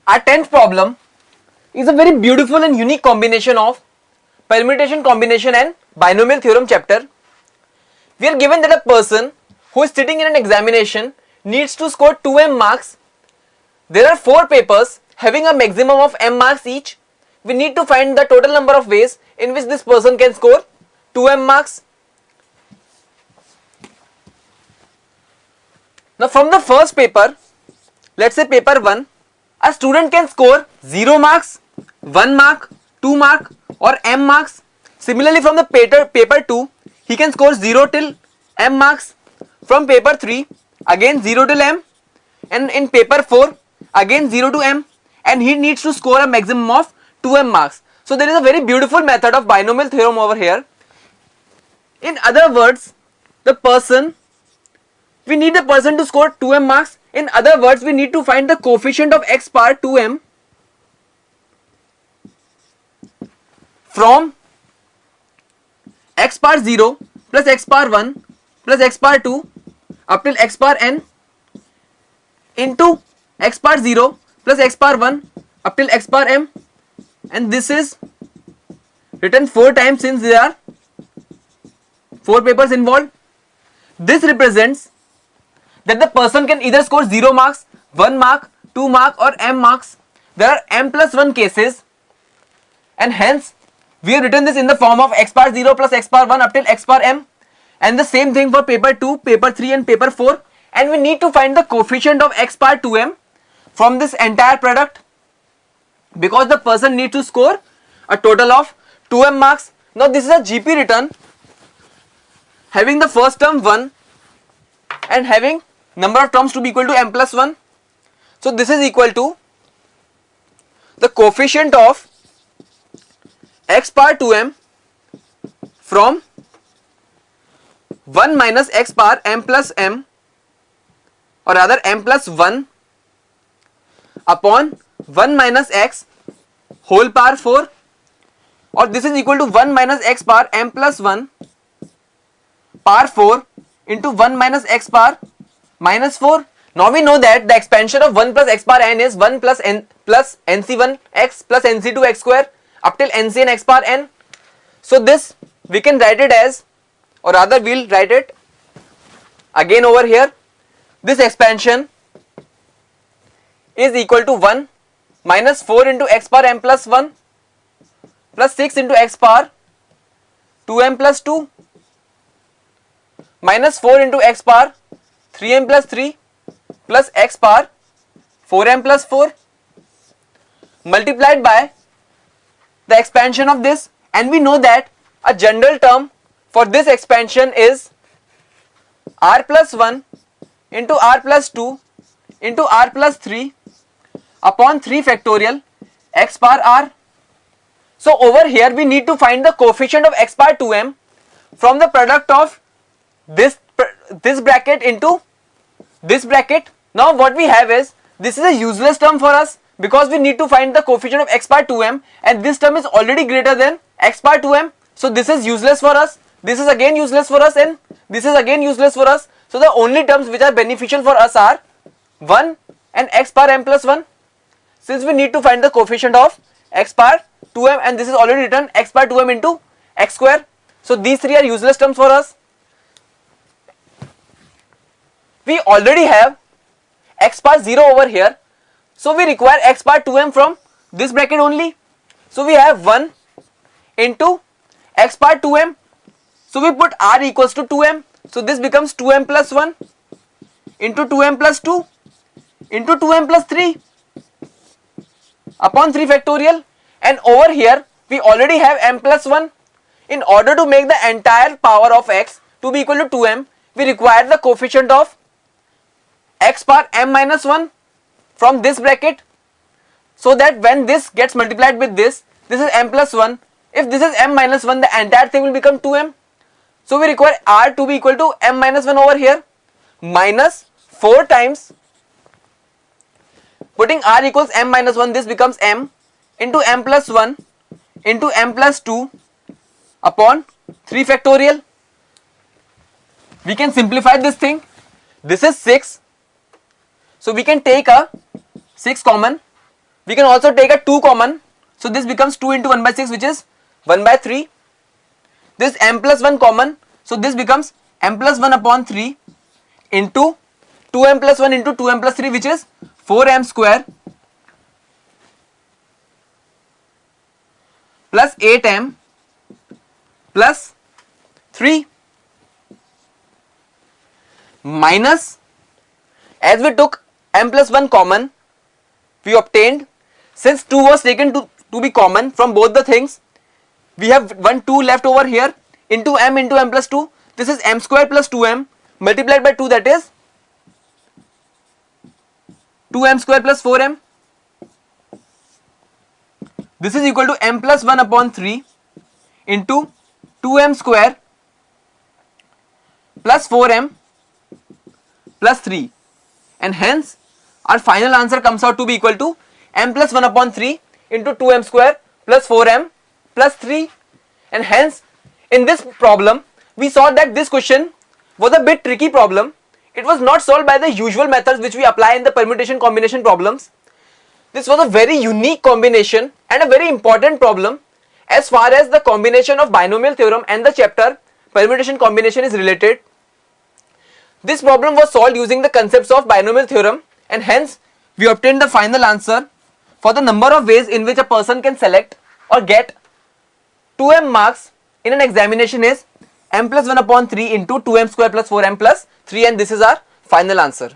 Our 10th problem is a very beautiful and unique combination of permutation combination and binomial theorem chapter. We are given that a person who is sitting in an examination needs to score 2m marks. There are 4 papers having a maximum of m marks each. We need to find the total number of ways in which this person can score 2m marks. Now from the first paper, let's say paper 1, a student can score 0 marks, 1 mark, 2 mark or m marks. Similarly from the paper 2, he can score 0 till m marks. From paper 3, again 0 till m, and in paper 4, again 0 to m, and he needs to score a maximum of 2m marks. So there is a very beautiful method of binomial theorem over here. In other words, we need the person to score 2m marks. In other words, we need to find the coefficient of x power 2m from x power 0 plus x power 1 plus x power 2 up till x power n into x power 0 plus x power 1 up till x power m, and this is written 4 times since there are 4 papers involved. This represents that the person can either score 0 marks, 1 mark, 2 mark or m marks. There are m plus 1 cases, and hence we have written this in the form of x power 0 plus x power 1 up till x power m, and the same thing for paper 2, paper 3 and paper 4, and we need to find the coefficient of x power 2m from this entire product, because the person needs to score a total of 2m marks. Now this is a GP written having the first term 1 and having number of terms to be equal to m plus 1. So this is equal to the coefficient of x power 2m from 1 minus x power m plus m, or rather m plus 1 upon 1 minus x whole power 4, or this is equal to 1 minus x power m plus 1 power 4 into 1 minus x power minus 4. Now we know that the expansion of 1 plus x power n is 1 plus n plus nc1 x plus nc2 x square up till ncn x power n. So this we can write it as, or rather we will write it again over here. This expansion is equal to 1 minus 4 into x power m plus 1 plus 6 into x power 2m plus 2 minus 4 into x power 3m plus 3 plus x power 4m plus 4 multiplied by the expansion of this, and we know that a general term for this expansion is r plus 1 into r plus 2 into r plus 3 upon 3 factorial x power r. So over here we need to find the coefficient of x power 2m from the product of this bracket into this bracket. Now what we have is, this is a useless term for us because we need to find the coefficient of x power 2m, and this term is already greater than x power 2m. So this is useless for us, this is again useless for us, and this is again useless for us. So the only terms which are beneficial for us are 1 and x power m plus 1, since we need to find the coefficient of x power 2m, and this is already written x power 2m into x square. So these 3 are useless terms for us. We already have x power 0 over here, so we require x power 2m from this bracket only. So we have 1 into x power 2m, so we put r equals to 2m, so this becomes 2m plus 1 into 2m plus 2 into 2m plus 3 upon 3 factorial, and over here we already have m plus 1. In order to make the entire power of x to be equal to 2m, we require the coefficient of x power m minus 1 from this bracket, so that when this gets multiplied with this is m plus 1. If this is m minus 1, the entire thing will become 2m. So we require r to be equal to m minus 1 over here, minus 4 times, putting r equals m minus 1, this becomes m into m plus 1 into m plus 2 upon 3 factorial. We can simplify this thing. This is 6, so we can take a 6 common. We can also take a 2 common. So this becomes 2 into 1 by 6, which is 1 by 3. This m plus 1 common. So this becomes m plus 1 upon 3 into 2m plus 1 into 2m plus 3, which is 4m square plus 8m plus 3 minus, as we took m plus 1 common, we obtained, since 2 was taken to be common from both the things, we have 2 left over here, into m plus 2. This is m square plus 2m multiplied by 2, that is 2m square plus 4m. This is equal to m plus 1 upon 3 into 2m square plus 4m plus 3, and hence our final answer comes out to be equal to m plus 1 upon 3 into 2m square plus 4m plus 3. And hence in this problem we saw that this question was a bit tricky problem. It was not solved by the usual methods which we apply in the permutation combination problems. This was a very unique combination and a very important problem as far as the combination of binomial theorem and the chapter permutation combination is related. This problem was solved using the concepts of binomial theorem, and hence we obtained the final answer for the number of ways in which a person can select or get 2m marks in an examination is m plus 1 upon 3 into 2m square plus 4m plus 3, and this is our final answer.